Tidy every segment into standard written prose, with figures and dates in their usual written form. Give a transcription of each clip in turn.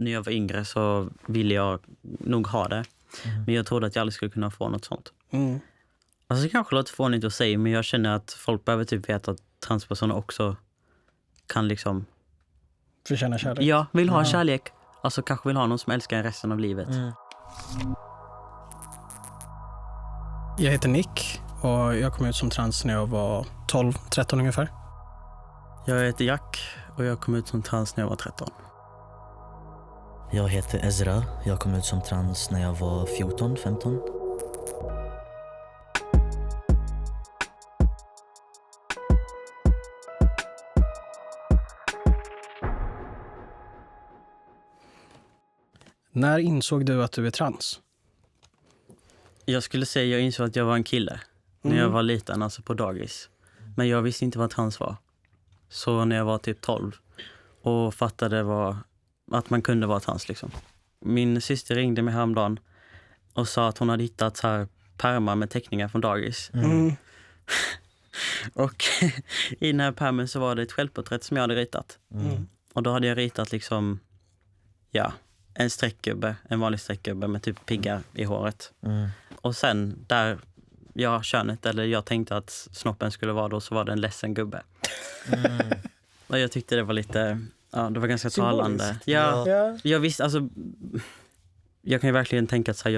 När jag var yngre så ville jag nog ha det. Men jag trodde att jag aldrig skulle kunna få något sånt. Alltså det kanske låter fånigt att säga, men jag känner att folk behöver typ veta att transpersoner också kan liksom... Förtjäna kärlek. Ja, vill ha kärlek. Alltså kanske vill ha någon som älskar en resten av livet. Jag heter Nick och jag kom ut som trans när jag var 12-13 ungefär. Jag heter Jack och jag kom ut som trans när jag var 13. Jag heter Ezra. Jag kom ut som trans när jag var 14-15. När insåg du att du är trans? Jag skulle säga att jag insåg att jag var en kille när jag var liten, alltså på dagis. Men jag visste inte vad trans var. Så när jag var typ 12 och fattade att man kunde vara trans liksom. Min syster ringde mig häromdagen och sa att hon hade hittat så här pärmar med teckningar från dagis. Och i den här pärmen så var det ett självporträtt som jag hade ritat. Och då hade jag ritat liksom, en streckgubbe, en vanlig streckgubbe med typ piggar i håret. Och sen där könet, eller jag tänkte att snoppen skulle vara då, så var det en ledsen gubbe. Och jag tyckte det var lite, det var ganska talande. Ja. Jag visste, alltså, jag kan ju verkligen tänka att så här,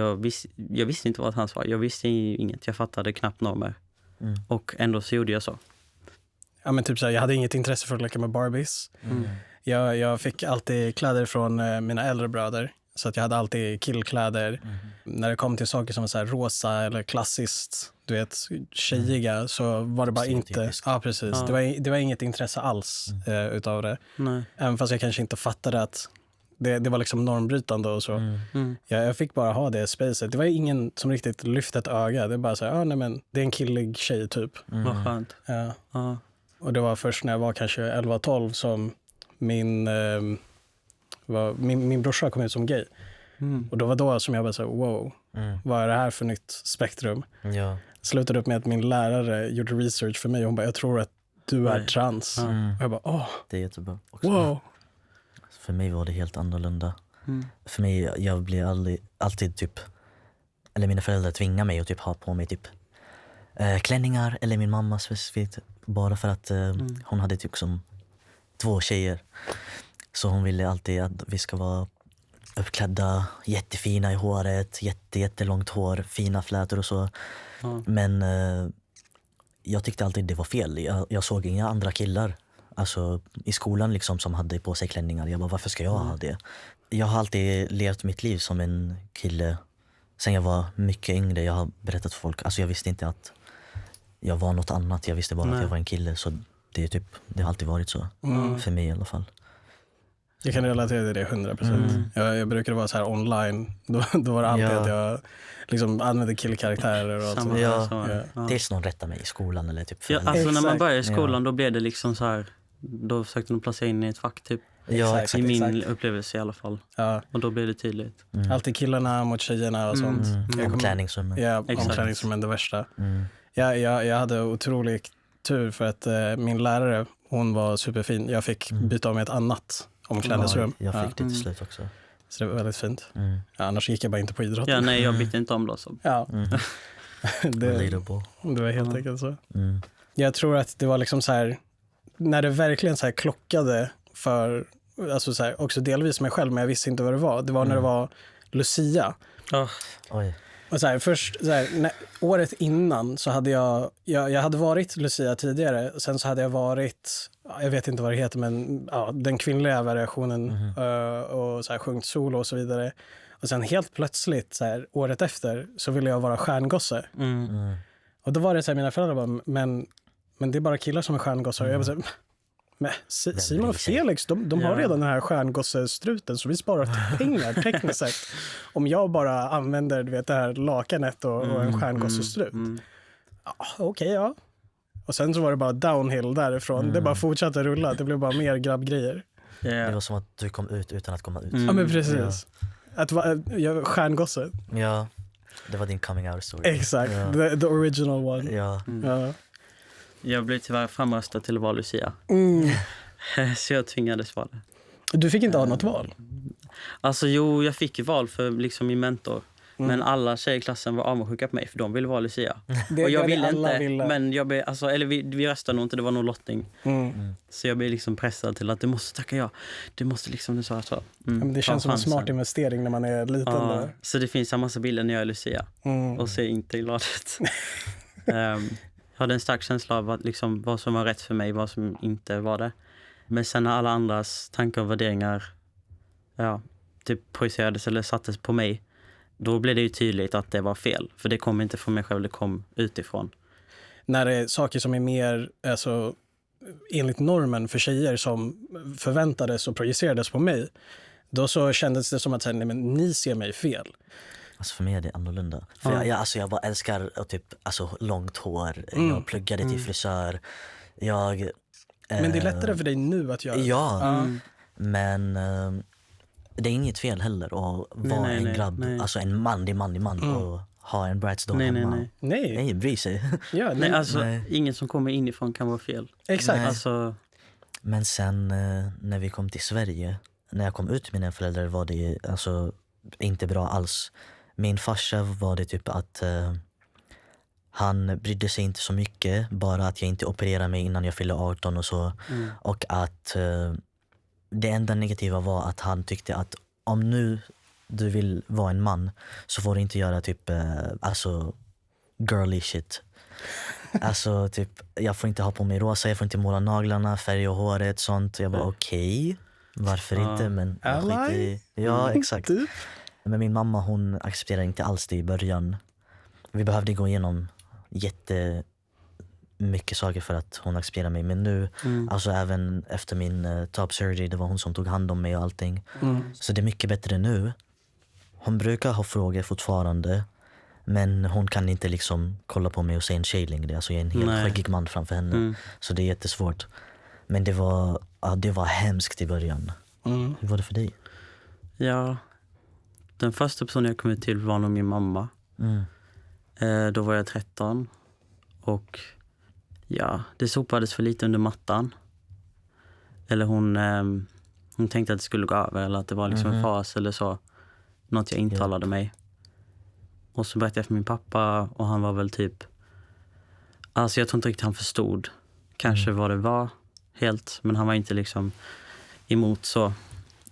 jag visste inte vad hans var. Jag visste inget, jag fattade knappt normer. Och ändå så gjorde jag så. Ja, men typ så här, jag hade inget intresse för att leka med Barbies. Jag fick alltid kläder från mina äldre bröder. Så att jag hade alltid killkläder. När det kom till saker som var så här rosa eller klassiskt, du vet, tjejiga, så var det bara inte... Ja, precis. Det var inget intresse alls utav det. Nej. Även fast jag kanske inte fattade att det var liksom normbrytande och så. Jag fick bara ha det spacet. Det var ingen som riktigt lyfte ett öga. Det är bara så här, nej men det är en killig tjej typ. Vad skönt. Ja. Och det var först när jag var kanske 11-12 som min brorsa kom ut som gay. Och då var då som jag bara så wow, vad är det här för nytt spektrum? Ja. Slutade upp med att min lärare gjorde research för mig och hon bara, jag tror att du är trans. Och jag bara, Det är jättebra också. wow. För mig var det helt annorlunda. För mig, jag blev alltid typ, eller mina föräldrar tvingade mig att typ ha på mig typ klänningar, eller min mamma specifikt, bara för att hon hade typ som 2 tjejer. Så hon ville alltid att vi ska vara uppklädda, jättefina i håret, jättelångt hår, fina flätor och så. Men jag tyckte alltid det var fel. Jag såg inga andra killar, alltså i skolan liksom, som hade på sig klänningar. Jag bara, varför ska jag ha det? Jag har alltid levt mitt liv som en kille. Sen jag var mycket yngre, jag har berättat för folk. Alltså jag visste inte att jag var något annat. Jag visste bara att jag var en kille. Så det har alltid varit så. För mig i alla fall. Jag kan relatera till det 100%. Jag brukade vara så här online. Då var det alltid att jag liksom använde killkaraktärer och så. Tills någon rättade mig i skolan eller typ. Alltså när man började i skolan då blev det liksom så här, då försökte de placera in i ett fack typ. Exakt. I min upplevelse i alla fall. Och då blev det tydligt. Alltid killarna mot tjejerna och sånt. Omklädningsrummen. Ja, omklädningsrummen det värsta. Jag hade otrolig tur för att min lärare, hon var superfin. Jag fick byta om ett annat omklädningsrum. Jag fick det till slut också. Så det var väldigt fint. Annars gick jag bara inte på idrott. Ja, nej, jag bytte inte om då. Så. Det var helt enkelt så. Jag tror att det var liksom så här, när det verkligen så här klockade för, alltså så här, också delvis mig själv, men jag visste inte vad det var. Det var när det var Lucia. Oj. Och så här, först så här, året innan så hade jag hade varit Lucia tidigare. Sen så hade jag varit, jag vet inte vad det heter, men den kvinnliga variationen och så här, sjungit solo och så vidare. Och sen helt plötsligt så här, året efter så ville jag vara stjärngosse. Och då var det så här, mina föräldrar bara, men det är bara killar som är stjärngossar. Och jag bara så här, men Simon och Felix, de har redan den här stjärngossestruten, så vi sparar pengar tekniskt sett. Om jag bara använder, du vet, det här lakanet och en stjärngossestrut. Okej. Och sen så var det bara downhill därifrån. Det bara fortsatte rulla. Det blev bara mer grabbgrejer. Det var som att du kom ut utan att komma ut. Ja, men precis. Att jag stjärngosse. Ja, det var din coming out story. Exakt, the original one. Ja. Jag blev tyvärr framröstad till att vara Lucia. Så jag tvingades vara det. Du fick inte ha något val? Alltså jo, jag fick ju val för liksom min mentor. Men alla tjejer i klassen var avundsjuka på mig för de ville vara Lucia. Och jag ville inte, men jag blev, alltså, eller vi röstade nog inte, det var nog lottning. Så jag blev liksom pressad till att du måste tacka ja. Du måste liksom, du sa så. Men det känns som en smart investering när man är liten. Där. Så det finns en massa bilder när jag är Lucia och ser inte glad ut. Jag hade en stark känsla av att, liksom, vad som var rätt för mig, vad som inte var det. Men sen när alla andras tankar och värderingar typ projicerades eller sattes på mig, då blev det ju tydligt att det var fel. För det kom inte från mig själv, det kom utifrån. När det är saker som är mer alltså, enligt normen för tjejer som förväntades och projicerades på mig, då så kändes det som att nej, men ni ser mig fel. Alltså för mig är det annorlunda. För jag bara älskar typ, alltså, långt hår. Jag pluggade till frisör. Men det är lättare för dig nu att göra det. Ja, men det är inget fel heller att vara en grabb, alltså en manlig man och ha en brat's hemma. Nej, bry sig. Ja, inget som kommer inifrån kan vara fel. Exakt. Alltså... Men sen när vi kom till Sverige, när jag kom ut till mina föräldrar var det alltså inte bra alls. Min farsa var det typ att han brydde sig inte så mycket, bara att jag inte opererade mig innan jag fyllde 18 och så. Och att det enda negativa var att han tyckte att om nu du vill vara en man så får du inte göra typ alltså girly shit. Alltså typ, jag får inte ha på mig rosa, jag får inte måla naglarna, färg och håret, sånt. Jag bara okej, varför inte? Men skit i. Ja, exakt. Men min mamma, hon accepterade inte alls det i början. Vi behövde gå igenom jättemycket saker för att hon accepterade mig. Men nu, alltså även efter min top surgery, det var hon som tog hand om mig och allting. Så det är mycket bättre nu. Hon brukar ha frågor fortfarande, men hon kan inte liksom kolla på mig och säga en tjej längre. Alltså jag är en helt skäggig man framför henne. Så det är jättesvårt. Men det var hemskt i början. Hur var det för dig? Ja, den första personen jag kom ut till var nog min mamma. Då var jag 13. Och ja, det sopades för lite under mattan. Eller hon tänkte att det skulle gå över. Eller att det var liksom en fas eller så. Något jag intalade mig. Och så berättade jag för min pappa. Och han var väl typ... Alltså jag tror inte riktigt han förstod. Kanske vad det var helt. Men han var inte liksom emot så.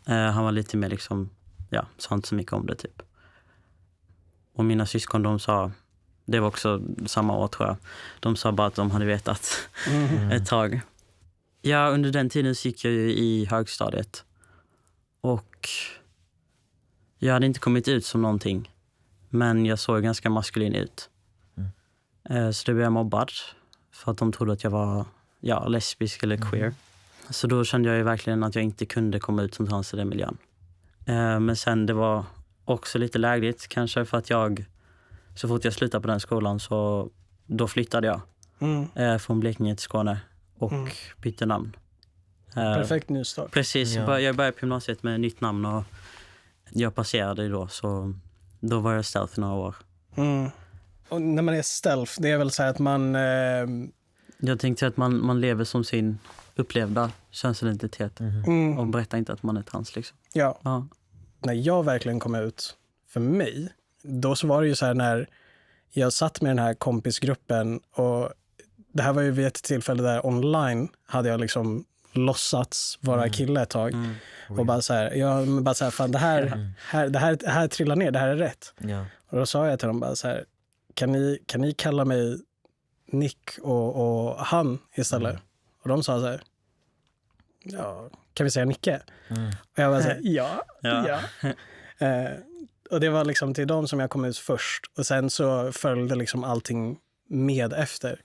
Han var lite mer liksom... Ja, sa inte så mycket om det typ. Och mina syskon, de sa... Det var också samma år tror jag. De sa bara att de hade vetat ett tag. Ja, under den tiden så gick jag ju i högstadiet. Och jag hade inte kommit ut som någonting. Men jag såg ganska maskulin ut. Så det blev jag mobbad. För att de trodde att jag var lesbisk eller queer. Så då kände jag ju verkligen att jag inte kunde komma ut som trans i den miljön. Men sen det var också lite lägligt kanske för att så fort jag slutade på den skolan så då flyttade jag från Blekinge till Skåne och bytte namn. Perfekt nystart. Precis, jag började på gymnasiet med ett nytt namn och jag passerade då, så då var jag stealth några år. Och när man är stealth, det är väl så här att man... Jag tänkte att man lever som sin upplevda könsidentitet och berättar inte att man är trans liksom. Ja. När jag verkligen kom ut för mig, då så var det ju så här när jag satt med den här kompisgruppen och det här var ju vid ett tillfälle där online hade jag liksom låtsats vara kille ett tag och bara så här, fan det här trillar ner, det här är rätt. Och då sa jag till dem bara så här, kan ni kalla mig Nick och han istället? Och de sa så här, ja, kan vi säga Nicke? Och jag bara så här, ja. Och det var liksom till dem som jag kom ut först. Och sen så följde liksom allting med efter.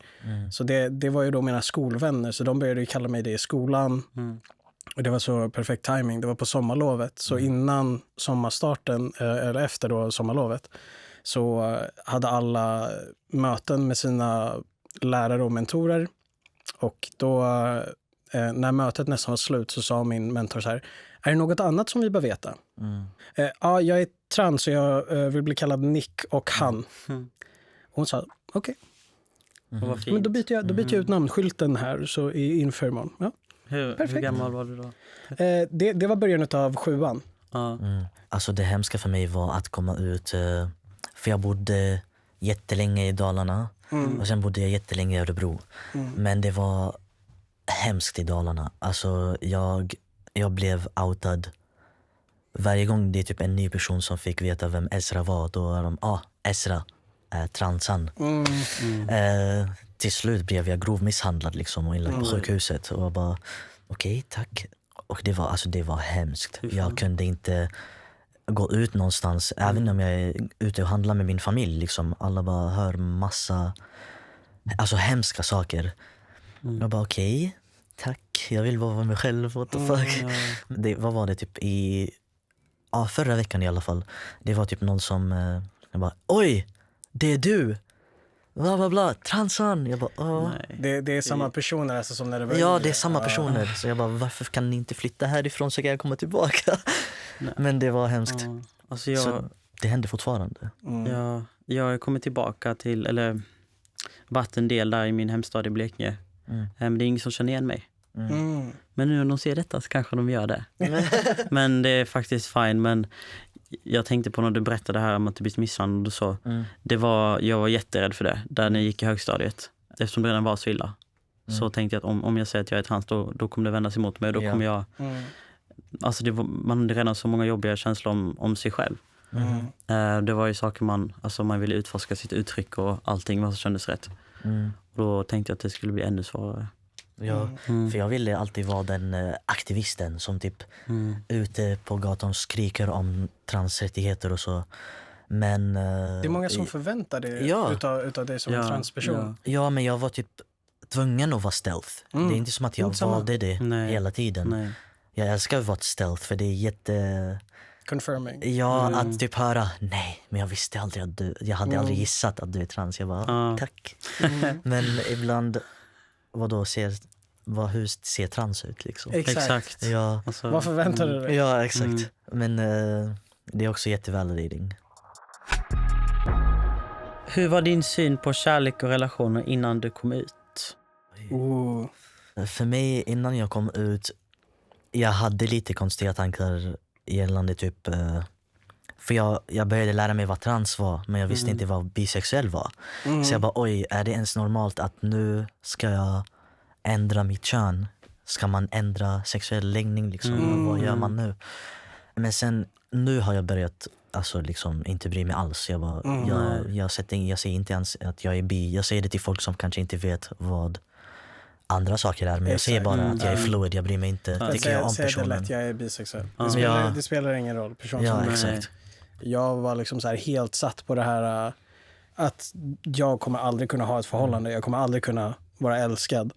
Så det var ju då mina skolvänner. Så de började ju kalla mig det i skolan. Och det var så perfekt timing. Det var på sommarlovet. Så innan sommarstarten, eller efter då sommarlovet, så hade alla möten med sina lärare och mentorer. Och då, när mötet nästan var slut, så sa min mentor så här, är det något annat som vi bör veta? Ja, jag är trans och jag vill bli kallad Nick och han. Och hon sa, okej. Men då byter jag ut namnskylten här så inför imorgon. Ja. Hur gammal var du då? Det var början av 7:an. Ja. Alltså det hemska för mig var att komma ut, för jag bodde jättelänge i Dalarna och sen bodde jag jättelänge i Örebro. Men det var hemskt i Dalarna. Alltså jag blev outad. Varje gång det är typ en ny person som fick veta vem Ezra var, då är de, Ezra är transan. Till slut blev jag grovmisshandlad liksom och inlagd på sjukhuset och bara okej, tack. Och det var hemskt. Jag kunde inte gå ut någonstans, även om jag är ute och handlar med min familj liksom. Alla bara hör massa hemska saker. Jag bara okej, tack. Jag vill bara vara mig själv, what the fuck. Vad var det typ förra veckan i alla fall. Det var typ någon som jag bara, oj, det är du. Bla bla bla, transan. Jag bara, Det är samma personer alltså, som när det var ja, det är samma personer. Så jag bara, varför kan ni inte flytta härifrån så kan jag komma tillbaka? Men det var hemskt. Alltså så det händer fortfarande. Jag har kommit tillbaka till, eller varit en del där i min hemstad i Blekinge. Men det är ingen som känner igen mig. Men nu när de ser detta så kanske de gör det. Men det är faktiskt fine. Men jag tänkte på när du berättade här om att du blivit misshandlad och så. Jag var jätterädd för det där när jag gick i högstadiet. Eftersom det redan var så illa. Så tänkte jag att om jag säger att jag är trans, då kommer det vändas emot mig. Då kommer jag... Alltså man hade redan så många jobbiga känslor om sig själv. Det var ju saker man ville utforska sitt uttryck och allting vad som kändes rätt. Och då tänkte jag att det skulle bli ännu svårare. Ja, för jag ville alltid vara den aktivisten som typ ute på gatan skriker om transrättigheter och så. Men det är många som förväntar det utav dig som en transperson. Ja, men jag var typ tvungen att vara stealth. Det är inte som att jag valde det hela tiden. Nej. Jag älskar att vara stealth för det är jätte... confirming. Ja, att typ höra, nej, men jag visste aldrig att jag hade aldrig gissat att du är trans. Jag bara, tack. Men ibland, hur ser trans ut liksom? Exakt. Ja. Alltså, vad förväntar du dig? Ja, exakt. Men det är också jättevalidating. Hur var din syn på kärlek och relationer innan du kom ut? För mig, innan jag kom ut, jag hade lite konstiga tankar gällande typ... För jag började lära mig vad trans var, men jag visste inte vad bisexuell var. Så jag bara, oj, är det ens normalt att nu ska jag ändra mitt kön? Ska man ändra sexuell läggning liksom? Vad gör man nu? Men sen, nu har jag börjat liksom inte bry mig alls. Jag bara, jag säger inte ens att jag är bi. Jag säger det till folk som kanske inte vet vad andra saker är, men jag säger bara att jag är fluid, jag bryr mig inte. Tycker jag om personen. Det lätt, jag är bisexuell. Det spelar ingen roll. Exakt. Jag var liksom så här helt satt på det här att jag kommer aldrig kunna ha ett förhållande. Jag kommer aldrig kunna vara älskad.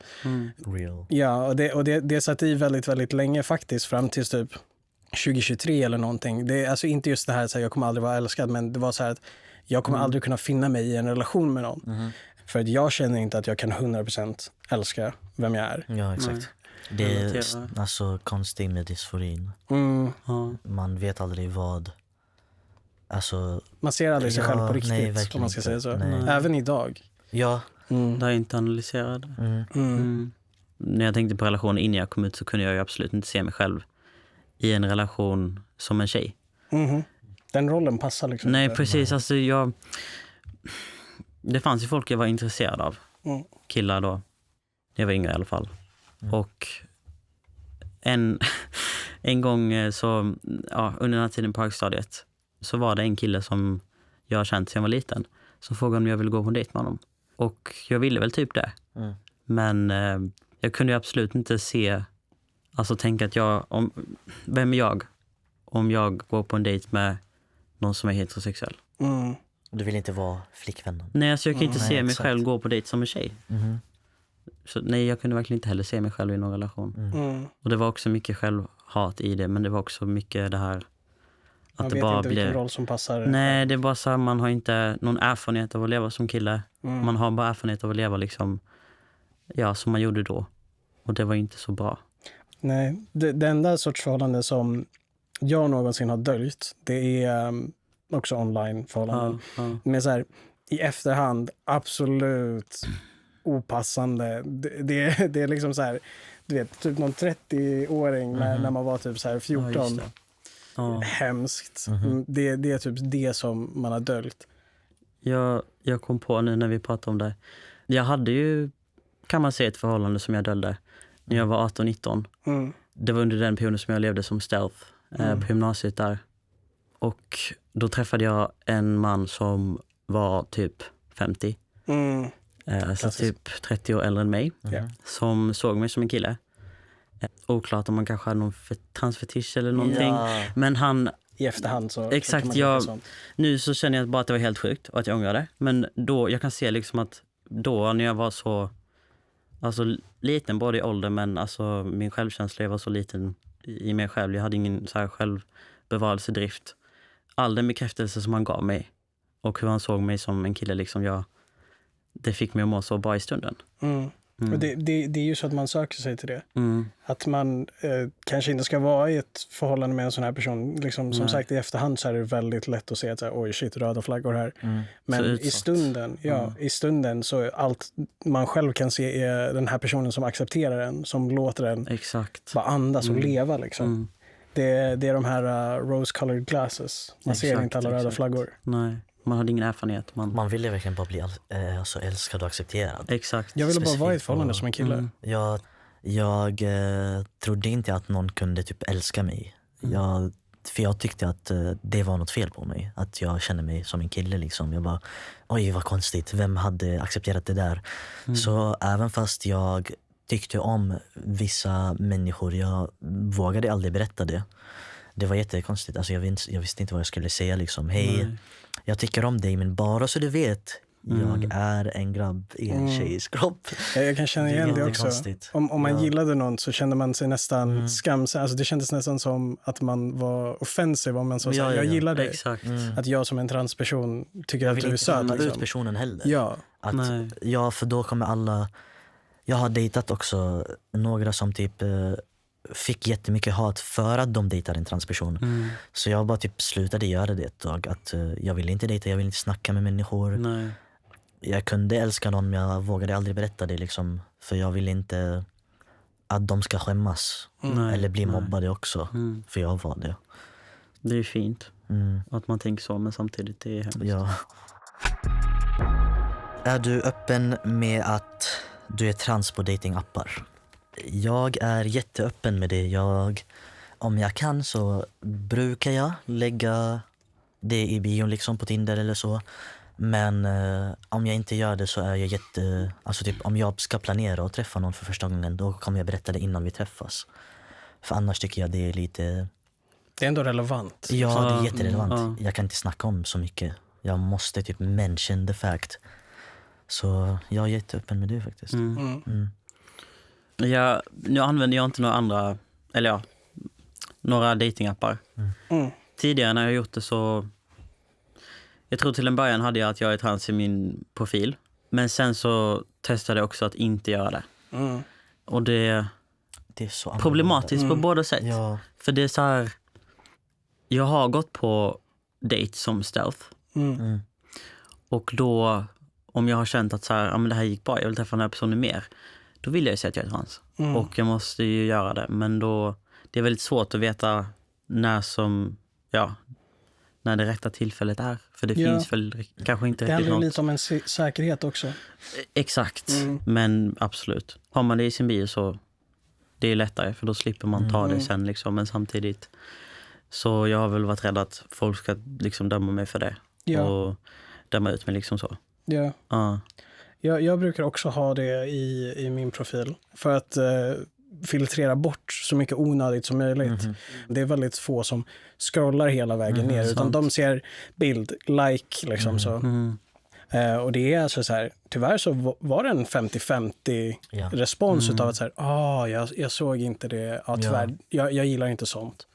Real. Ja, och det satt i väldigt, väldigt länge faktiskt, fram till typ 2023 eller någonting. Det är alltså inte just det här att jag kommer aldrig vara älskad, men det var så här att jag kommer aldrig kunna finna mig i en relation med någon. För att jag känner inte att jag kan 100% älska vem jag är. Ja, exakt. Det är alltså konstigt med dysforin. Man vet aldrig vad... Alltså, man ser aldrig sig själv på riktigt, om man ska säga så. Även idag. Ja. Det är inte analyserat. När jag tänkte på relationer innan jag kom ut så kunde jag ju absolut inte se mig själv i en relation som en tjej. Den rollen passar liksom. Nej, precis. Alltså det fanns ju folk jag var intresserad av. Killar då. Jag var yngre i alla fall. Och en gång så, under den här tiden på högstadiet, så var det en kille som jag har känt sedan jag var liten, som frågade om jag ville gå på en dejt med honom. Och jag ville väl typ det. Men jag kunde ju absolut inte tänka att vem är jag om jag går på en dejt med någon som är heterosexuell? Du vill inte vara flickvännen? Nej, alltså jag kan inte se mig själv gå på dejt som en tjej. Så nej, jag kunde verkligen inte heller se mig själv i någon relation. Och det var också mycket självhat i det, men det var också mycket det här att man det vet bara inte vilken roll som passar. Nej, det är bara så här, man har inte någon erfarenhet av att leva som kille. Man har bara erfarenhet av att leva liksom, som man gjorde då. Och det var inte så bra. Nej, det enda sorts förhållande som jag någonsin har döljt, det är också online-förhållanden. Men så här, i efterhand, absolut opassande. Det är liksom så här, du vet, typ någon 30-åring när man var typ så här 14. hemskt. Det är typ det som man har döljt. Jag kom på nu när vi pratade om det. Jag hade ju, kan man säga, ett förhållande som jag döljde när jag var 18-19. Det var under den perioden som jag levde som stealth på gymnasiet där. Och då träffade jag en man som var typ 50. Alltså typ 30 år äldre än mig. Som såg mig som en kille. Oklart om man kanske hade någon transfetisch eller någonting. Men han... I efterhand så... Exakt, nu så känner jag bara att det var helt sjukt och att jag ångrar det. Men då, jag kan se liksom att då när jag var så... Alltså liten både i ålder, men alltså min självkänsla var så liten i mig själv. Jag hade ingen så här självbevarelsedrift. All den bekräftelse som han gav mig och hur han såg mig som en kille liksom, det fick mig att må så bra i stunden. Och det är ju så att man söker sig till det. Att man kanske inte ska vara i ett förhållande med en sån här person. Liksom, som sagt, i efterhand så är det väldigt lätt att se att oj shit, röda flaggor här. Men i stunden så är allt man själv kan se är den här personen som accepterar en, som låter en bara andas och leva liksom. Det är de här rose-colored glasses. Man ser inte alla röda flaggor. Nej. Man hade ingen erfarenhet. Man ville verkligen bara bli alltså älskad och accepterad. Exakt. Jag ville bara vara i ett förhållande som en kille. Jag trodde inte att någon kunde typ älska mig. För jag tyckte att det var något fel på mig. Att jag kände mig som en kille liksom. Jag bara, oj vad konstigt. Vem hade accepterat det där? Så även fast jag tyckte om vissa människor, jag vågade aldrig berätta det. Det var jättekonstigt. Alltså jag visste inte vad jag skulle säga liksom. Hej, jag tycker om dig, men bara så du vet, jag är en grabb i en tjejs kropp. Jag kan känna igen det också. Om man gillade någon så kände man sig nästan skamsen. Alltså det kändes nästan som att man var offensiv om man sa jag gillar dig. Att jag som en transperson tycker att du är söt. Jag vill inte liksom. ut personen heller. För då kommer alla... Jag har dejtat också några som typ... fick jättemycket hat för att de dejtar en transperson. Så jag bara typ slutade göra det ett tag. Att jag ville inte dejta, jag ville inte snacka med människor. Jag kunde älska någon, men jag vågade aldrig berätta det liksom. För jag ville inte att de ska skämmas. Eller bli mobbade också. För jag var det. Det är fint att man tänker så, men samtidigt det är hemskt. Ja. Är du öppen med att du är trans på datingappar? Jag är jätteöppen med det. Om jag kan så brukar jag lägga det i bion liksom på Tinder eller så. Men om jag inte gör det så är jag alltså typ om jag ska planera och träffa någon för första gången, då kommer jag berätta det innan vi träffas. För annars tycker jag det är lite... Det är ändå relevant. Ja, det är jätterelevant. Jag kan inte snacka om så mycket. Jag måste typ mention the fact. Så jag är jätteöppen med det faktiskt. Nu använder jag inte några andra, eller några datingappar. Tidigare när jag gjort det så, jag tror till en början hade jag att jag är trans i min profil. Men sen så testade jag också att inte göra det. Och det är så problematiskt på båda sätt. Ja. För det är så här, jag har gått på date som stealth. Och då, om jag har känt att så här, men det här gick bra, jag vill träffa den här personen mer, då vill jag ju säga att jag är trans. Och jag måste ju göra det. Men då, det är väldigt svårt att veta när det rätta tillfället är. För det finns väl kanske inte riktigt något. Det handlar lite om en säkerhet också. Exakt, men absolut. Har man det i sin bio så det är lättare, för då slipper man ta det sen liksom. Men samtidigt så jag har väl varit rädd att folk ska liksom döma mig för det. Och döma ut mig liksom så. Jag brukar också ha det i min profil för att filtrera bort så mycket onödigt som möjligt. Det är väldigt få som scrollar hela vägen ner, utan de ser bild, like liksom så. Och det är alltså så här, tyvärr så var det en 50-50 respons utav att så här, jag såg inte det, tyvärr, jag gillar inte sånt.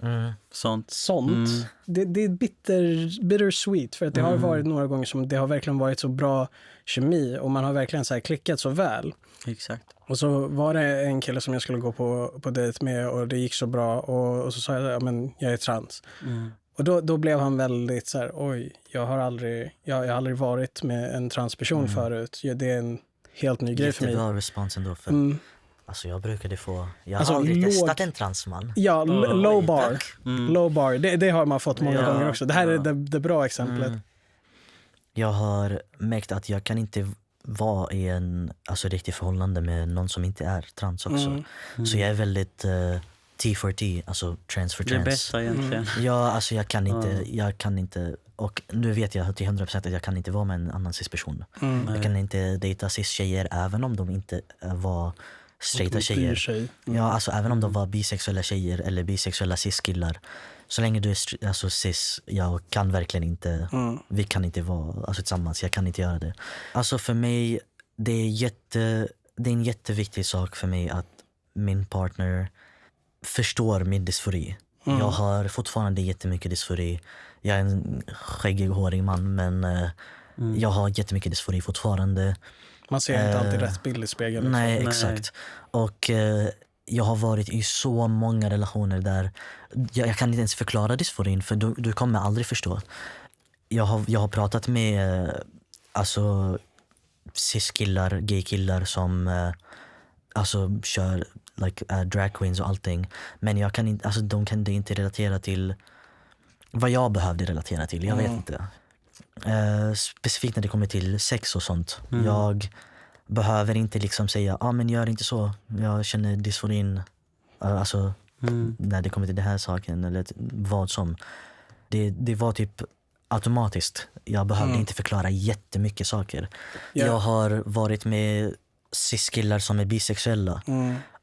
Sånt. Det är bittersweet, för att det har varit några gånger som det har verkligen varit så bra kemi och man har verkligen så här klickat så väl. Exakt. Och så var det en kille som jag skulle gå på dejt med och det gick så bra och så sa jag, men jag är trans. Och då blev han väldigt så här, oj, jag har aldrig varit med en transperson förut. Det är en helt ny grej för mig. Jättebra respons ändå. Alltså jag brukade få... Jag Alltså, har aldrig låg- testat en transman. Ja, low bar. Mm. Low bar, det har man fått många Ja, gånger också. Det här är ja. det bra exemplet. Jag har märkt att jag kan inte vara i en riktig förhållande med någon som inte är trans också. Så jag är väldigt T for T, alltså trans for Det trans. bästa egentligen. Ja, alltså jag kan inte, och nu vet jag till 100% att jag kan inte vara med en annan cis-person. Jag kan inte dejta cis-tjejer även om de inte var straighta tjejer. Ja, alltså även om de var bisexuella tjejer eller bisexuella cis-killar. Så länge du är cis, jag kan verkligen inte, vi kan inte vara tillsammans, jag kan inte göra det. Alltså för mig, det är en jätteviktig sak för mig att min partner förstår min dysfori. Jag har fortfarande jättemycket dysfori. Jag är en skäggig, hårig man, men jag har jättemycket dysfori fortfarande. Man ser inte alltid rätt bild i spegeln. Liksom. Nej, exakt. Och jag har varit i så många relationer där jag kan inte ens förklara dysforin, för du kommer aldrig förstå. Jag har pratat med cis-killar, gay-killar som kör drag queens och allting. Men jag kan inte, de kan inte relatera till vad jag behövde relatera till. Jag vet inte. Specifikt när det kommer till sex och sånt. Jag behöver inte liksom säga men gör inte så. Jag känner dysforin när det kommer till den här saken eller vad som. Det var typ automatiskt. Jag behövde inte förklara jättemycket saker. Jag har varit med cis-killar som är bisexuella.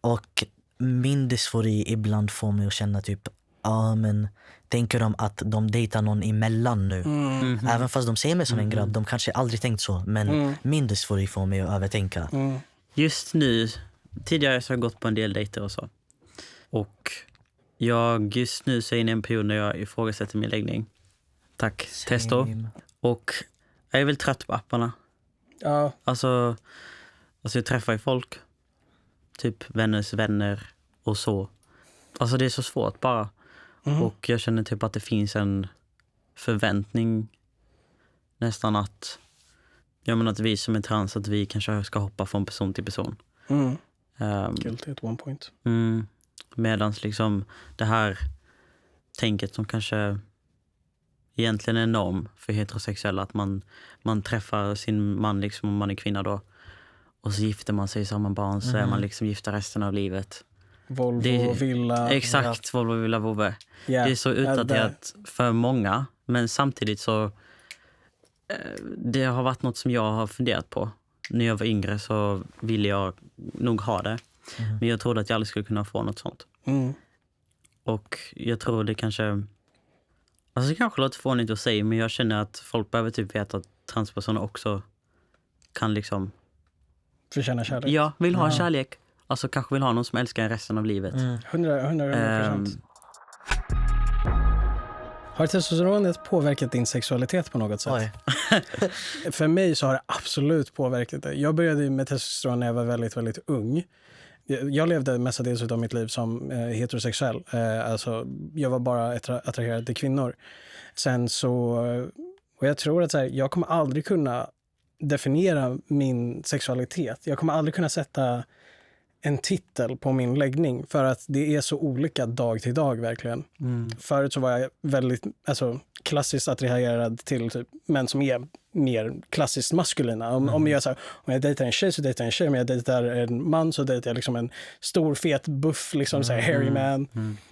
Och min dysfori ibland får mig att känna typ men tänker de att de dejtar någon emellan nu? Även fast de ser mig som en grabb, de kanske aldrig tänkt så. Men min dysfori får mig att övertänka. Just nu, tidigare så har jag gått på en del dejter och så. Och jag just nu så är inne i en period när jag ifrågasätter min läggning. Tack, Same. Testo. Och jag är väl trött på apparna. Ja. Alltså jag träffar ju folk. Typ vänners vänner och så. Alltså det är så svårt bara. Och jag känner typ att det finns en förväntning nästan att att vi som är trans, att vi kanske ska hoppa från person till person. Guilty at one point. Medans liksom det här tänket som kanske egentligen är norm för heterosexuella, att man träffar sin man liksom, om man är kvinna då, och så gifter man sig som man barn, så är man liksom gifta resten av livet. Volvo, villa. Exakt, Volvo, villa, vovve. Yeah. Det är så utdaterat för många, men samtidigt så det har varit något som jag har funderat på. När jag var yngre så ville jag nog ha det. Men jag trodde att jag aldrig skulle kunna få något sånt. Och jag tror det kanske... Alltså det kanske låter fånigt att säga, men jag känner att folk behöver typ veta att transpersoner också kan liksom... Förtjäna kärlek. Ja, vill ha kärlek. Alltså kanske vill ha någon som älskar en resten av livet. 100%. Har testosteronet påverkat din sexualitet på något sätt? Oj. För mig så har det absolut påverkat det. Jag började med testosteron när jag var väldigt, väldigt ung. Jag levde mestadels av mitt liv som heterosexuell. Alltså, jag var bara attraherad till kvinnor. Sen så... Och jag tror att jag kommer aldrig kunna definiera min sexualitet. Jag kommer aldrig kunna sätta en titel på min läggning, för att det är så olika dag till dag verkligen. Förut så var jag väldigt klassiskt attraherad till typ män som är mer klassiskt maskulina. Om jag dejtar en tjej så dejtar jag en tjej, om jag dejtar en man så dejtar jag liksom en stor fet buff liksom så här hairy man.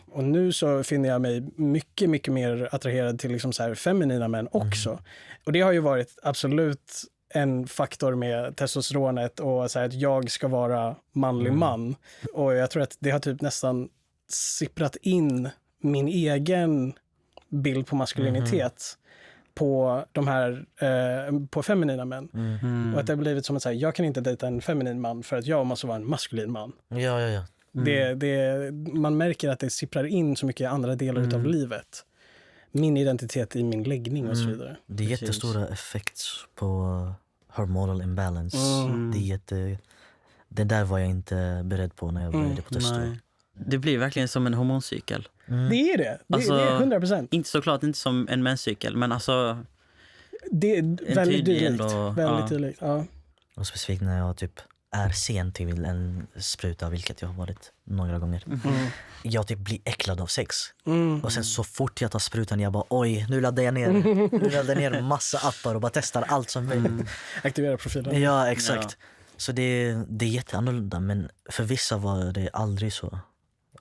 Och nu så finner jag mig mycket, mycket mer attraherad till liksom så här feminina män också. Och det har ju varit absolut en faktor med testosteronet och så här att jag ska vara manlig man. Och jag tror att det har typ nästan sipprat in min egen bild på maskulinitet på de här på feminina män. Och att det har blivit som att säga, jag kan inte dejta en feminin man för att jag måste vara en maskulin man. Ja. Man märker att det sipprar in så mycket andra delar av livet. Min identitet i min läggning och så vidare. Det är jättestora effekter på hormonal imbalance. Det där var jag inte beredd på när jag började på testo. Det blir verkligen som en hormoncykel. Det är det. Det är 100%. Inte såklart inte som en menscykel, men alltså... Det är väldigt tydligt. Väldigt tydligt, ja. Och specifikt när jag typ är sen till en spruta, vilket jag har varit några gånger. Jag typ blir äcklad av sex. Och sen så fort jag tar sprutan, jag bara oj, nu laddar jag ner massa appar och bara testar allt som möjligt. Aktivera profilen. Ja, exakt. Så det är jätteannorlunda, men för vissa var det aldrig så.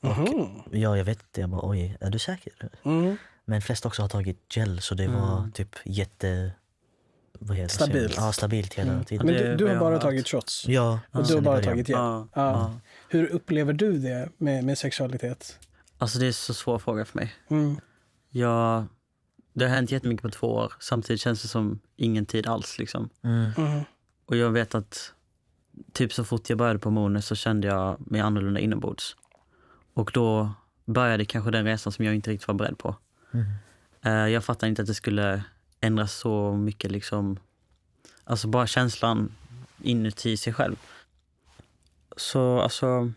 Och jag vet inte, jag bara oj, är du säker? Men flest också har tagit gel, så det var typ Stabilt. Ja, stabilt hela tiden. Men du har bara tagit shots? Ja. Och du har bara tagit gel? Ja. Hur upplever du det med sexualitet? Alltså det är så svår fråga för mig. Det har hänt jättemycket på 2 år. Samtidigt känns det som ingen tid alls liksom. Och jag vet att typ så fort jag började på Mone så kände jag mig annorlunda inombords. Och då började kanske den resan som jag inte riktigt var beredd på. Jag fattade inte att det skulle ändras så mycket liksom. Alltså bara känslan inuti sig själv. Så alltså,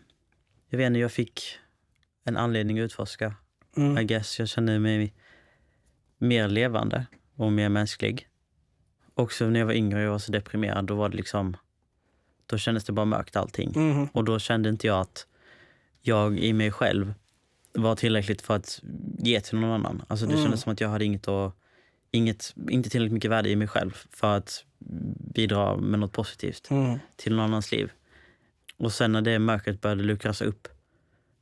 jag vet inte, jag fick en anledning att utforska. I guess. Jag kände mig mer levande och mer mänsklig. Också när jag var yngre och jag var så deprimerad, då var det liksom, då kändes det bara mörkt allting. Och då kände inte jag att jag i mig själv var tillräckligt för att ge till någon annan. Alltså det kändes som att jag hade inte tillräckligt mycket värde i mig själv för att bidra med något positivt till någon annans liv. Och sen när det mörkret började luckras upp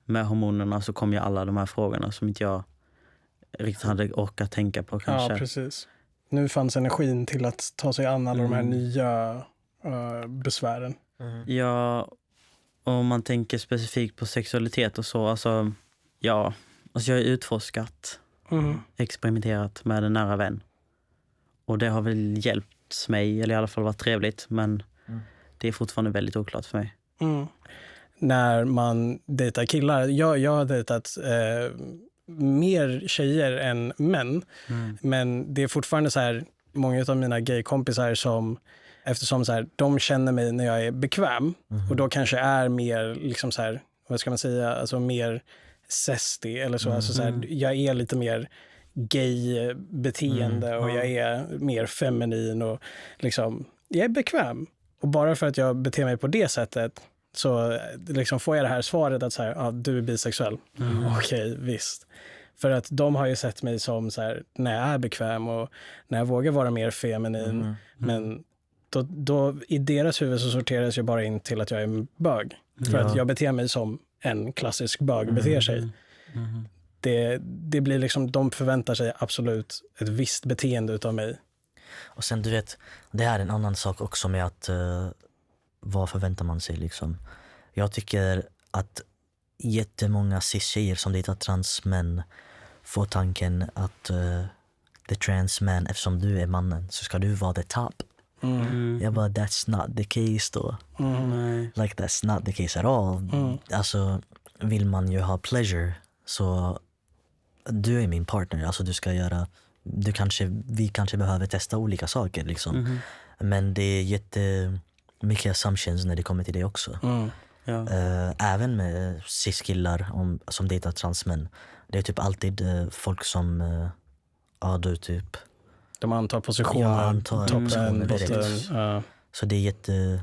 med hormonerna, så kom ju alla de här frågorna som inte jag riktigt hade orkat tänka på kanske. Ja, precis. Nu fanns energin till att ta sig an alla de här nya besvären. Ja, om man tänker specifikt på sexualitet och så, alltså jag har utforskat, experimenterat med en nära vän. Och det har väl hjälpt mig, eller i alla fall varit trevligt, men det är fortfarande väldigt oklart för mig. När man dejtar killar, jag har dejtat mer tjejer än män, men det är fortfarande så här, många av mina gaykompisar som, eftersom så här, de känner mig när jag är bekväm och då kanske är mer liksom så här, vad ska man säga, alltså mer zesty eller så, alltså så här, jag är lite mer gay beteende och jag är mer feminin och liksom, jag är bekväm. Och bara för att jag beter mig på det sättet så liksom får jag det här svaret att så här, du är bisexuell. Okej, visst. För att de har ju sett mig som så här, när jag är bekväm och när jag vågar vara mer feminin. Men då i deras huvud så sorteras jag bara in till att jag är bög. För att jag beter mig som en klassisk bög beter sig. Det blir liksom, de förväntar sig absolut ett visst beteende utav mig. Och sen du vet, det är en annan sak också med att vad förväntar man sig liksom. Jag tycker att jättemånga cis-tjejer som dejtar transmän får tanken att the trans man, eftersom du är mannen så ska du vara the top. Jag bara, that's not the case då. Like that's not the case at all. Alltså vill man ju ha pleasure, så du är min partner, alltså du ska göra, vi kanske behöver testa olika saker liksom. Men det är jättemycket assumptions när det kommer till det också. Även med cis-killar som dejtar transmän. Det är typ alltid folk som du typ de antar positioner, toppen, botten. Så det är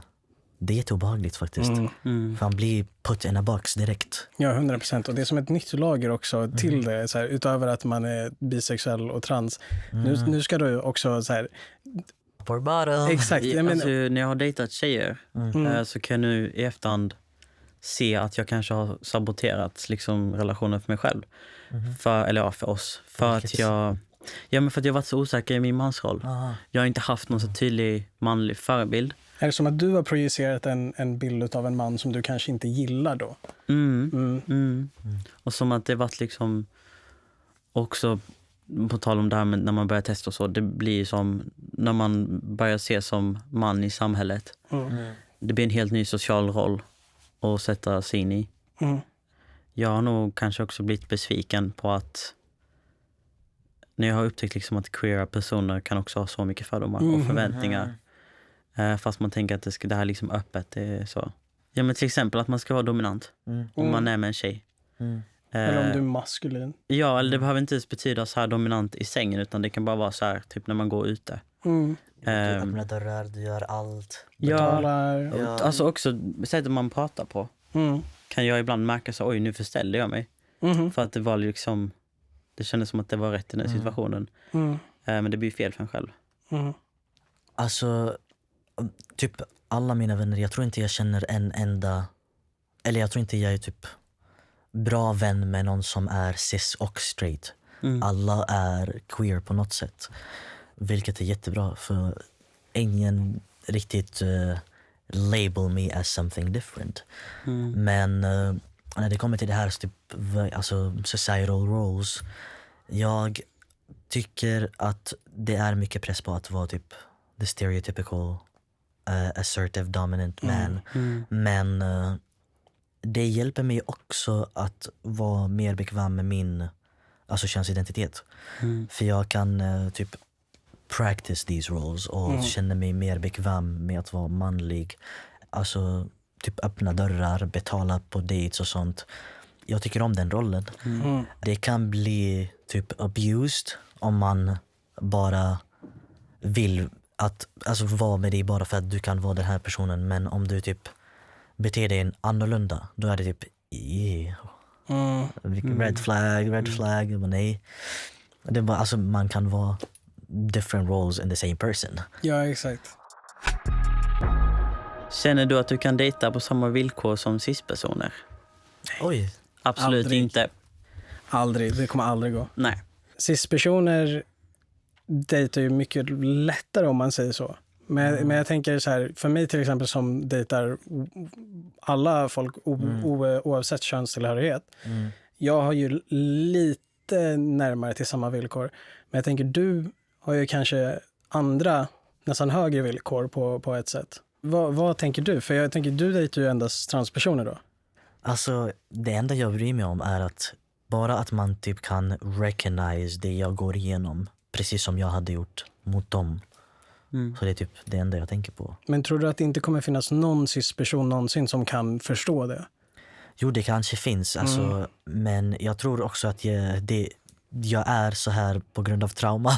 jätteobehagligt faktiskt. För han blir put in a box direkt. Ja, 100%. Och det är som ett nytt lager också till det. Så här, utöver att man är bisexuell och trans. Nu ska du också så här... For bottom. Exakt. Alltså, när jag har dejtat tjejer så kan jag nu i efterhand se att jag kanske har saboterat liksom, relationen för mig själv. För oss. För att jag har varit så osäker i min mansroll. Jag har inte haft någon så tydlig manlig förebild. Är det som att du har projicerat en bild av en man som du kanske inte gillar då? Och som att det varit liksom också, på tal om det här med när man börjar testa och så, det blir som när man börjar se som man i samhället. Det blir en helt ny social roll att sätta sig in i. Jag har nog kanske också blivit besviken på att när jag har upptäckt liksom att queera personer kan också ha så mycket fördomar och förväntningar. Fast man tänker att det här är liksom öppet. Det är så. Ja, men till exempel att man ska vara dominant om man är med en tjej. Eller om du är maskulin. Ja, eller det behöver inte ens betyda så här dominant i sängen, utan det kan bara vara så här typ när man går ute. Du öppnar dörrar, du gör allt. Betalar. Ja. Alltså också sättet man pratar på. Kan jag ibland märka så, oj nu förställde jag mig. För att det var liksom, det kändes som att det var rätt i den här situationen. Men det blir fel för en själv. Alltså, typ alla mina vänner, jag tror inte jag känner en enda, eller jag tror inte jag är typ bra vän med någon som är cis och straight. Alla är queer på något sätt. Vilket är jättebra, för ingen riktigt label me as something different. Men när det kommer till det här typ, alltså societal roles, jag tycker att det är mycket press på att vara typ the stereotypical assertive dominant man. Men det hjälper mig också att vara mer bekväm med min könsidentitet. För jag kan typ practice these roles och känner mig mer bekväm med att vara manlig. Alltså typ öppna dörrar, betala på dates och sånt. Jag tycker om den rollen. Det kan bli typ abused om man bara vill att vara med dig bara för att du kan vara den här personen. Men om du typ beter dig annorlunda, då är det typ red flag, men nej. Det är bara, man kan vara different roles in the same person. Ja, exakt. Känner du att du kan dejta på samma villkor som cis-personer? Oj. Absolut Aldrig. inte. Aldrig, det kommer aldrig gå. Nej. Cis-personer dejtar ju mycket lättare om man säger så. Men jag tänker så här, för mig till exempel som dejtar alla folk oavsett könstillhörighet. Jag har ju lite närmare till samma villkor. Men jag tänker du har ju kanske andra, nästan högre villkor på ett sätt. Vad tänker du? För jag tänker du dejtar ju endast transpersoner då. Alltså det enda jag bryr mig om är att bara att man typ kan recognize det jag går igenom, precis som jag hade gjort mot dem. Så det är typ det enda jag tänker på. Men tror du att det inte kommer finnas någon cis-person någonsin som kan förstå det? Jo, det kanske finns. Men jag tror också att jag är så här på grund av trauma.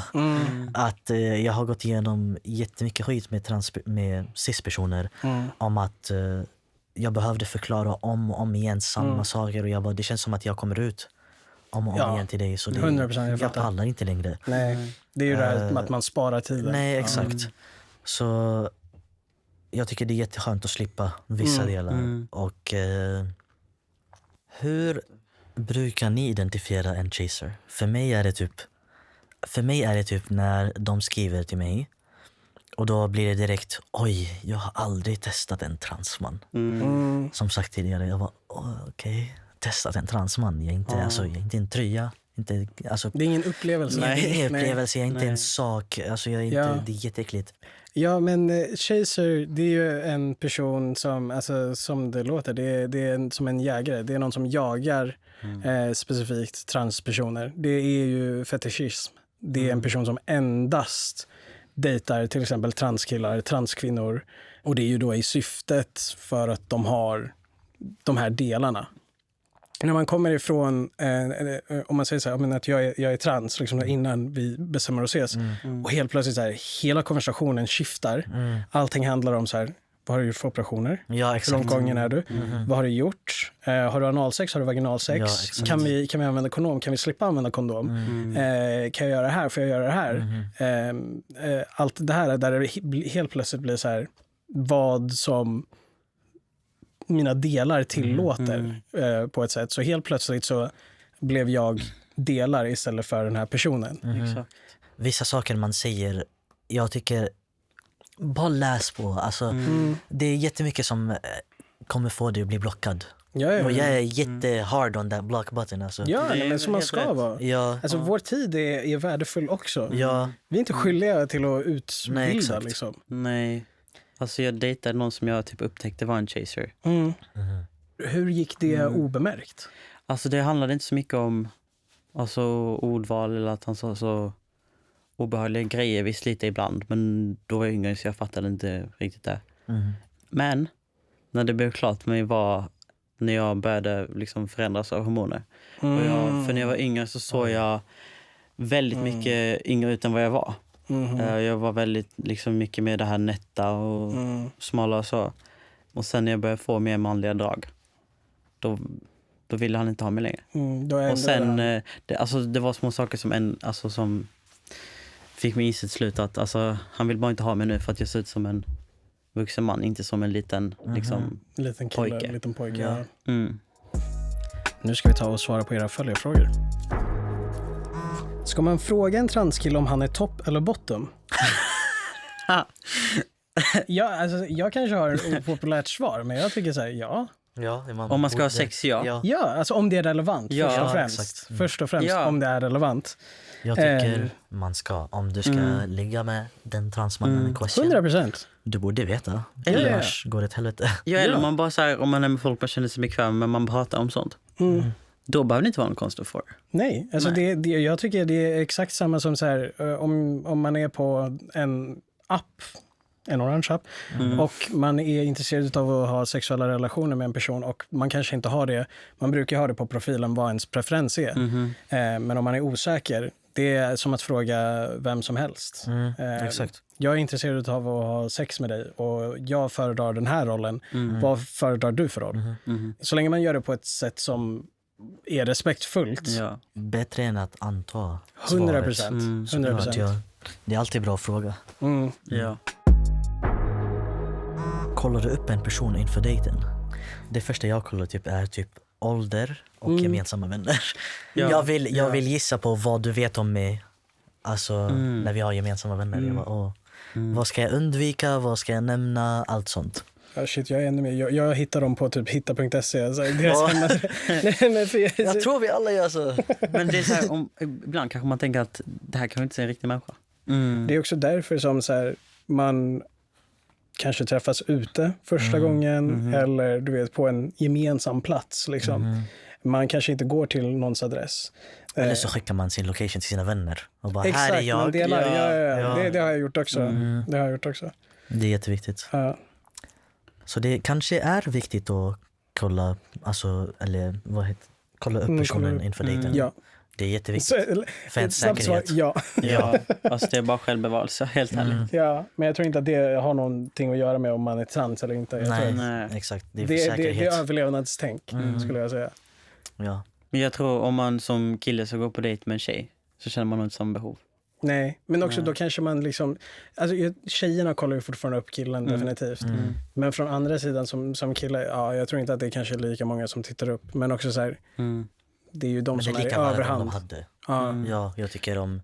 Att jag har gått igenom jättemycket skit med cis-personer. Om att jag behövde förklara om igen samma saker. Och det känns som att jag kommer ut om igen till dig. Så 100%, jag pallar inte längre. Nej, det är ju det här med att man sparar tiden. Nej, exakt. Så jag tycker det är jätteskönt att slippa vissa delar. Och hur brukar ni identifiera en chaser? För mig är det typ när de skriver till mig och då blir det direkt, oj, jag har aldrig testat en transman. Som sagt tidigare, jag var okej, testat en transman. Jag är inte en tröja. Det är ingen upplevelse. Nej, det är ingen upplevelse, jag är inte en sak. Det är jätteäckligt. Ja, men chaser, det är ju en person som det låter, det är som en jägare. Det är någon som jagar specifikt transpersoner. Det är ju fetischism. Det är en person som endast dejtar till exempel transkillar, transkvinnor. Och det är ju då i syftet för att de har de här delarna. När man kommer ifrån, om man säger så här, att jag är trans liksom innan vi bestämmer oss ses. Och helt plötsligt så här, hela konversationen skiftar. Allting handlar om så här, vad har du gjort för operationer? Ja, exakt. Hur långt gången är du? Vad har du gjort? Har du analsex? Har du vaginalsex? Ja, kan vi använda kondom? Kan vi slippa använda kondom? Kan jag göra det här? Får jag göra det här? Allt det här där det helt plötsligt blir så här, vad som mina delar tillåter på ett sätt. Så helt plötsligt så blev jag delar istället för den här personen. Exakt. Vissa saker man säger, jag tycker bara läs på. Det är jättemycket som kommer få dig att bli blockad. Ja. Och jag är jättehard on that block button. Men som man ska vara. Ja. Vår tid är värdefull också. Ja. Vi är inte skyldiga till att utbilda. Nej, exakt. Liksom. Nej. Jag dejtade någon som jag typ upptäckte var en chaser. Hur gick det obemärkt? Det handlade inte så mycket om ordval eller att han sa så obehagliga grejer, visst lite ibland. Men då var jag yngre så jag fattade inte riktigt det. Men när det blev klart för mig var när jag började liksom förändras av hormoner. Och för när jag var yngre så såg jag väldigt mycket yngre ut än vad jag var. Jag var väldigt liksom mycket med det här nätta och smala och så. Och sen när jag började få mer manliga drag, då ville han inte ha mig längre. Och sen, det var små saker som fick mig inse till slut att han vill bara inte ha mig nu för att jag ser ut som en vuxen man, inte som en liten liten kille, pojke. Liten pojke. Ja. Nu ska vi ta och svara på era följarfrågor. Ska man fråga en transkille om han är topp eller bottom? Jag kanske har ett populärt svar, men jag tycker så här, ja. Om man ska ha sex, ja. Ja, alltså om det är relevant, först och främst. Först och främst om det är relevant. Jag tycker man ska, om du ska ligga med den transmannen i question, 100%. du borde veta. Eller går det till helvete. Ja, eller man bara så här, om man är med folk man känner sig bekväm, men man pratar om sånt. Då behöver det inte vara en konstig fråga. Nej, alltså jag tycker det är exakt samma som så här, om man är på en app, en orange app, och man är intresserad av att ha sexuella relationer med en person och man kanske inte har det. Man brukar ha det på profilen vad ens preferens är. Men om man är osäker, det är som att fråga vem som helst. Exakt. Jag är intresserad av att ha sex med dig och jag föredrar den här rollen. Vad föredrar du för roll? Så länge man gör det på ett sätt som är respektfullt. Ja. Bättre än att anta 100%. 100%. Det är alltid bra att fråga. Ja. Kollar du upp en person inför dejten? Det första jag kollar är typ ålder och gemensamma vänner. Ja. Jag vill gissa på vad du vet om mig. Alltså när vi har gemensamma vänner. Jag bara, vad ska jag undvika? Vad ska jag nämna? Allt sånt. Ja, shit, jag är ännu mer. Jag hittar dem på typ hitta.se. Jag tror vi alla gör så. Men det är så här, ibland kanske man tänker att det här kan inte se en riktig människa. Det är också därför som så här, man kanske träffas ute första gången eller du vet på en gemensam plats liksom. Man kanske inte går till någons adress. Eller så skickar man sin location till sina vänner och bara, exakt, här är jag. Man delar, det har jag gjort också. Det har jag gjort också. Det är jätteviktigt. Så det kanske är viktigt att kolla, alltså, eller kolla upp personen inför dejten. Ja. Det är jätteviktigt. För en säkerhet. Ja, alltså det är bara självbevarelse, helt ärligt. Ja, men jag tror inte att det har någonting att göra med om man är trans eller inte. Nej, exakt. Det är för säkerhet. Det är överlevnadstänk, skulle jag säga. Ja. Men jag tror om man som kille ska gå på dejt med en tjej så känner man inte som behov. Nej, men också då kanske man liksom... Alltså tjejerna kollar ju fortfarande upp killen definitivt. Men från andra sidan som kille, jag tror inte att det är kanske lika många som tittar upp. Men också så här, det är ju de som är i överhand. Ja, jag tycker om...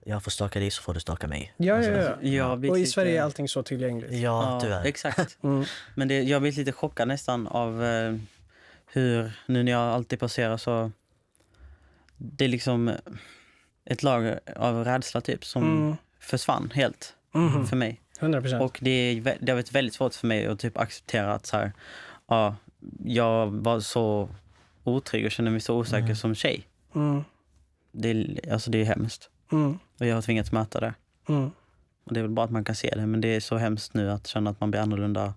Jag får staka dig så får du staka mig. Ja. Och i Sverige är allting så tillgängligt. Ja, tyvärr. Exakt. Men jag blir lite chockad nästan av hur, nu när jag alltid passerar så... Det är liksom ett lag av rädsla typ som försvann helt för mig. 100%. Och det har varit väldigt svårt för mig att typ acceptera att så här, jag var så otrygg och kände mig så osäker som tjej. Det är hemskt. Och jag har tvingats möta det. Och det är väl bara att man kan se det. Men det är så hemskt nu att känna att man blir annorlunda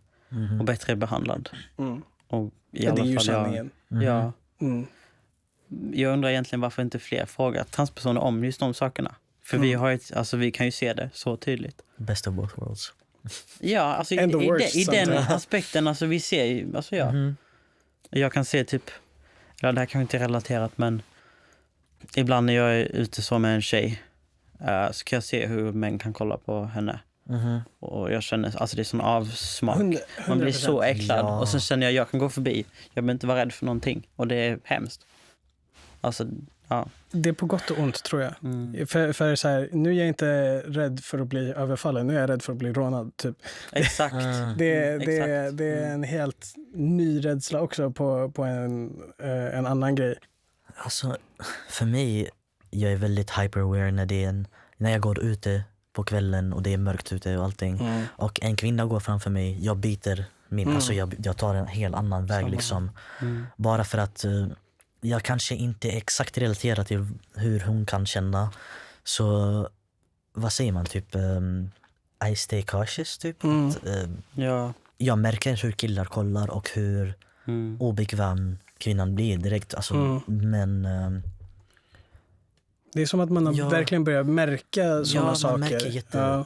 och bättre behandlad. Och i alla det är ju fall sanningen. Jag undrar egentligen varför inte fler frågar transpersoner om just de sakerna. För vi kan ju se det så tydligt. Best of both worlds. Ja, alltså i den aspekten, alltså vi ser ju, alltså jag kan se typ, det här kan inte relaterat, men ibland när jag är ute så med en tjej så kan jag se hur män kan kolla på henne. Och jag känner, alltså det är sån avsmak. 100%. Man blir så äcklad. Och sen känner jag kan gå förbi. Jag behöver inte vara rädd för någonting. Och det är hemskt. Alltså, det är på gott och ont, tror jag. För så här, nu är jag inte rädd för att bli överfallen. Nu är jag rädd för att bli rånad, typ. Exakt. Det är en helt ny rädsla också på en annan grej. Alltså, för mig, jag är väldigt hyper-aware när jag går ute på kvällen och det är mörkt ute och allting. Och en kvinna går framför mig, jag byter alltså jag tar en helt annan väg liksom. Bara för att jag kanske inte exakt relaterar till hur hon kan känna. Så vad säger man, typ I stay cautious typ. Jag märker hur killar kollar och hur obekväm kvinnan blir direkt, alltså, men Det är som att man har verkligen börjat märka sådana saker. Märker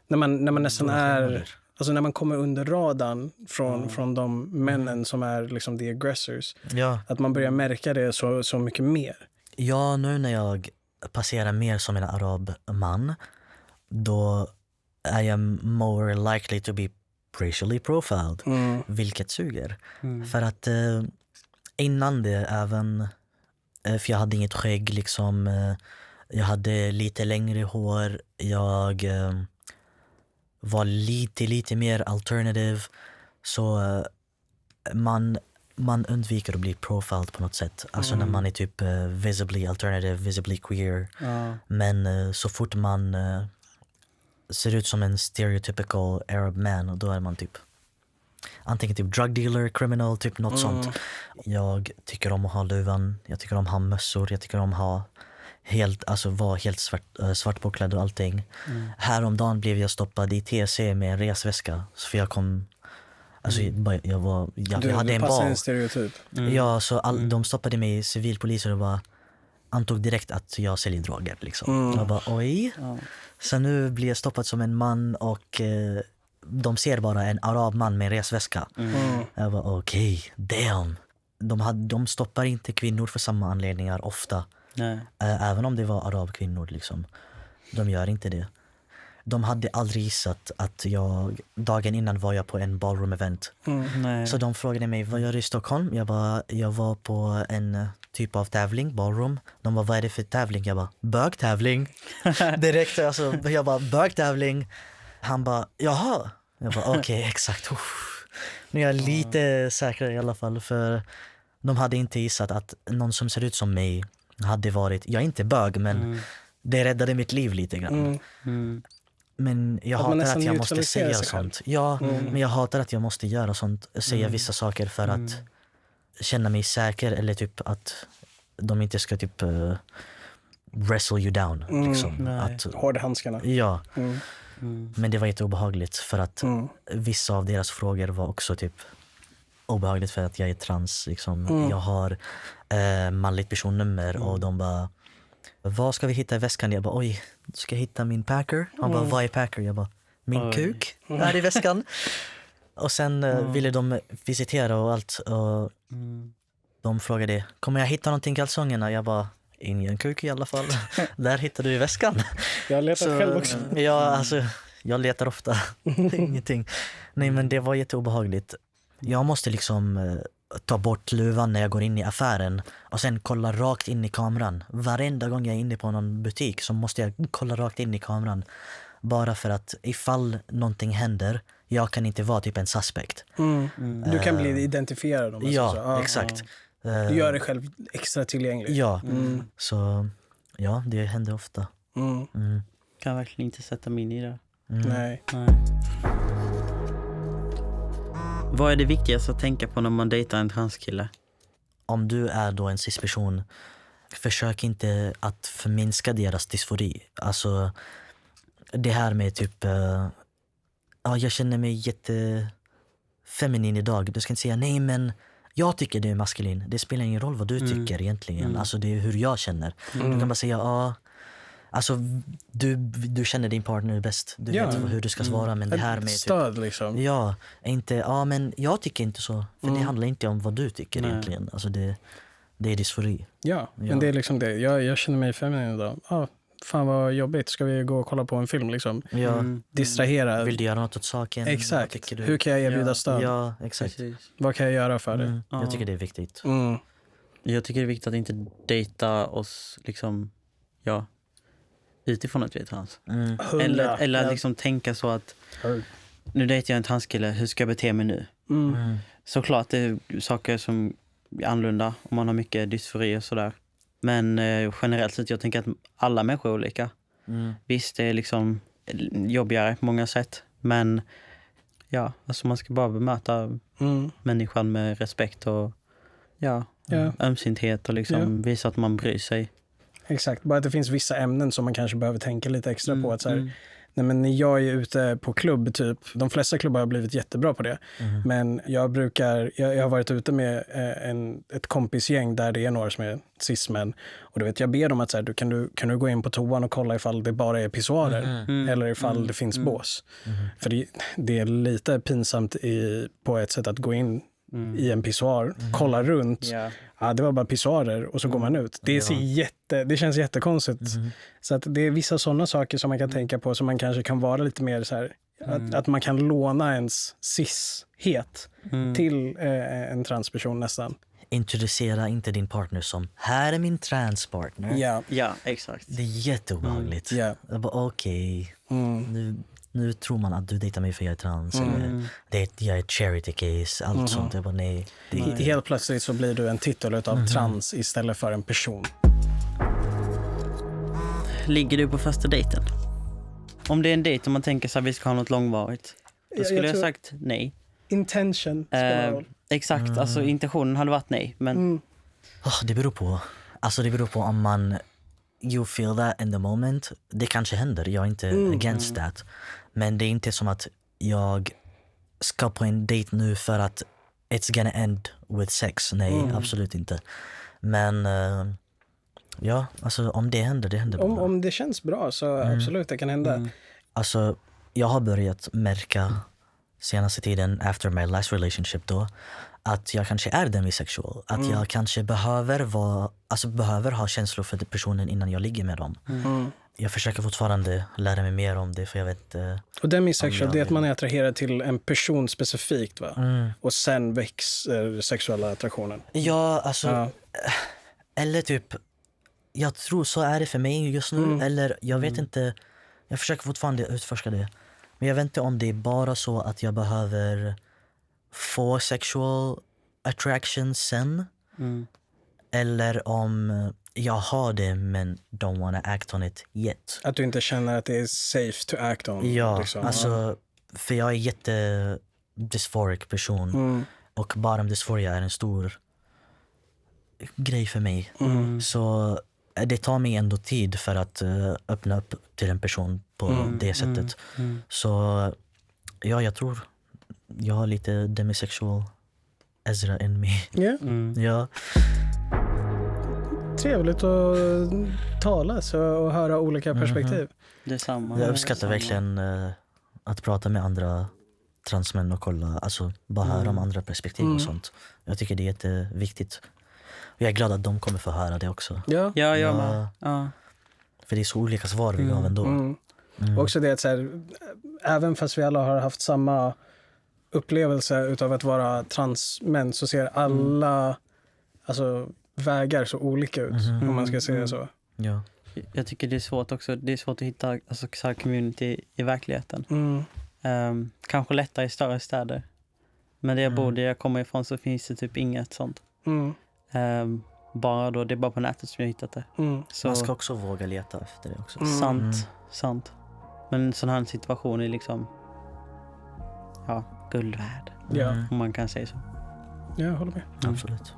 när man nästan skillnader. alltså när man kommer under radarn från de männen som är liksom the aggressors. Ja. Att man börjar märka det så mycket mer. Ja, nu när jag passerar mer som en arabman, då är jag more likely to be racially profiled, vilket suger. För att innan det även, för jag hade inget skägg liksom, jag hade lite längre hår, jag var lite mer alternative, så man undviker att bli profiled på något sätt. Alltså när man är typ visibly alternative, visibly queer. Men så fort man ser ut som en stereotypical Arab man, och då är man typ antingen typ drug dealer, criminal, typ något sånt. Jag tycker om att ha luvan, jag tycker om att ha mössor, jag tycker om att ha vara helt svartpåklädd och allting. Häromdagen blev jag stoppad i TC med en resväska, så för jag kom, alltså jag hade en bar. En stereotyp. Ja, så de stoppade mig i civilpoliser och bara antog direkt att jag säljer droger liksom. Jag bara oj. Så nu blir jag stoppad som en man, och de ser bara en arabman med en resväska. Jag bara okej, damn. De stoppar inte kvinnor för samma anledningar ofta. Nej. Även om det var arabkvinnor liksom. De gör inte det. De hade aldrig gissat att dagen innan var jag på en ballroom-event. Så de frågade mig, vad gör du i Stockholm? Jag var på en typ av tävling, ballroom. De bara, vad är det för tävling? Jag bara, bögtävling. Direkt, alltså, jag bara, bögtävling. Han bara, jaha. Jag bara, okej, exakt. Nu är jag lite säkrare i alla fall, för de hade inte gissat att någon som ser ut som mig hade varit, jag är inte bög, men det räddade mitt liv lite grann. Men jag hatar att jag måste säga sånt. Ja, men jag hatar att jag måste göra sånt, säga vissa saker för att känna mig säker, eller typ att de inte ska typ wrestle you down liksom. Hårdhandskarna. Ja. Men det var jätteobehagligt, för att vissa av deras frågor var också typ obehagligt, för att jag är trans liksom. Jag har manligt personnummer, och de bara, vad ska vi hitta i väskan? Jag bara, oj, ska jag hitta min packer? Han bara, vad är packer? Jag bara, min kuk är i väskan. Och sen ville de visitera och allt, och de frågade, kommer jag hitta någonting i kalsongerna? Jag bara, ingen kuk i alla fall. Där hittar du i väskan. Jag letar själv också. Ja, alltså, jag letar ofta. Ingenting. Nej, men det var jätteobehagligt. Jag måste liksom ta bort luvan när jag går in i affären, och sen kolla rakt in i kameran. Varenda gång jag är inne på någon butik så måste jag kolla rakt in i kameran. Bara för att ifall någonting händer, jag kan inte vara typ en suspect. Du kan bli identifierad. Ja, exakt. Du gör det själv extra tillgänglig. Ja, så ja, det händer ofta. Kan verkligen inte sätta mig in i det. Nej. Vad är det viktigaste att tänka på när man dejtar en transkille? Om du är då en cisperson, försök inte att förminska deras dysfori. Alltså det här med typ jag känner mig jättefeminin idag. Du ska inte säga nej, men jag tycker det är maskulin. Det spelar ingen roll vad du tycker egentligen. Alltså det är hur jag känner. Du kan bara säga alltså du känner din partner bäst. Du vet hur du ska svara, men det här med stöd liksom. Ja, inte men jag tycker inte så, för det handlar inte om vad du tycker egentligen. Alltså det är dysfori. Ja, men det är liksom det. Jag känner mig feminin idag. Fan vad jobbigt. Ska vi gå och kolla på en film liksom? Ja. Distrahera. Vill du göra något åt saken? Exakt. Hur kan jag erbjuda stöd? Ja, exakt. Precis. Vad kan jag göra för det? Jag tycker det är viktigt. Jag tycker det är viktigt att inte dejta oss liksom, utifrån att vi är trans. Eller liksom tänka så att nu dejtar jag en transkille, hur ska jag bete mig nu? Såklart det är saker som är annorlunda om man har mycket dysfori och sådär. Men generellt sett, jag tänker att alla människor är olika. Visst, det är liksom jobbigare på många sätt. Men alltså man ska bara bemöta människan med respekt och ömsinthet och liksom visa att man bryr sig. Exakt, bara att det finns vissa ämnen som man kanske behöver tänka lite extra på. Att så här, Nej, men när jag är ute på klubb, typ, de flesta klubbar har blivit jättebra på det. Men jag har varit ute med ett kompisgäng där det är några som är cis-män. Och du vet, jag ber dem att så här, kan du gå in på toan och kolla ifall det bara är pissoarer eller ifall det finns bås. För det är lite pinsamt på ett sätt att gå in i en pissoar, kolla runt. Ja, det var bara pissoarer och så går man ut. Det känns jättekonstigt. Så att det är vissa sådana saker som man kan tänka på, som man kanske kan vara lite mer så här, att man kan låna ens cis-het till en transperson nästan. Introducera inte din partner som, här är min transpartner. Ja, exakt. Det är jätteobehagligt. Jag bara, okej. Nu tror man att du dejtar mig för jag är trans. Eller jag är ett charity case. Allt sånt. Jag bara, nej. Helt plötsligt så blir du en titel av trans istället för en person. Ligger du på första dejten? Om det är en dejt och man tänker så här, vi ska ha något långvarigt. Då skulle jag sagt nej. Intention spelar roll. Exakt, alltså intentionen hade varit nej. Men... Det beror på. Alltså det beror på om man... You feel that in the moment. Det kanske händer. Jag är inte against that. Men det är inte som att jag ska på en dejt nu för att it's gonna end with sex. Nej, absolut inte. Men ja, alltså om det händer, det händer. Om det känns bra så absolut, det kan hända. Alltså, jag har börjat märka senaste tiden, after my last relationship då, att jag kanske är demisexual. Att jag kanske behöver ha känslor för den personen innan jag ligger med dem. Jag försöker fortfarande lära mig mer om det, för jag vet... Och demisexual, det är att man är attraherad till en person specifikt, va? Och sen växer sexuella attraktionen. Ja, alltså... Eller typ... Jag tror så är det för mig just nu. Eller jag vet inte... Jag försöker fortfarande utforska det. Men jag vet inte om det är bara så att jag behöver få sexual attraction sen. Eller om jag har det men don't wanna act on it yet. Att du inte känner att det är safe to act on. Ja, liksom. Alltså, för jag är jättedysphoric person. Och bara dysphoria är en stor grej för mig. Så det tar mig ändå tid för att öppna upp till en person på det sättet. Så ja, jag tror jag har lite demisexual Ezra in mig. Ja. Trevligt att tala och höra olika perspektiv. Detsamma. Jag uppskattar verkligen att prata med andra transmän och kolla, alltså bara höra om andra perspektiv och sånt. Jag tycker det är jätteviktigt. Och jag är glad att de kommer få höra det också. Ja, jag med. För det är så olika svar vi gav ändå. Också det att så här, även fast vi alla har haft samma upplevelse utav att vara transmän, så ser alla alltså, vägar så olika ut, om man ska säga så. Ja. Jag tycker det är svårt också. Det är svårt att hitta alltså, så här community i verkligheten. Kanske lättare i större städer. Men där jag kommer ifrån så finns det typ inget sånt. Det är bara på nätet som jag hittat det. Så, man ska också våga leta efter det också. Sant. Men en sån här situation är liksom guld värd. Om man kan säga så. Ja, jag håller med. Absolut.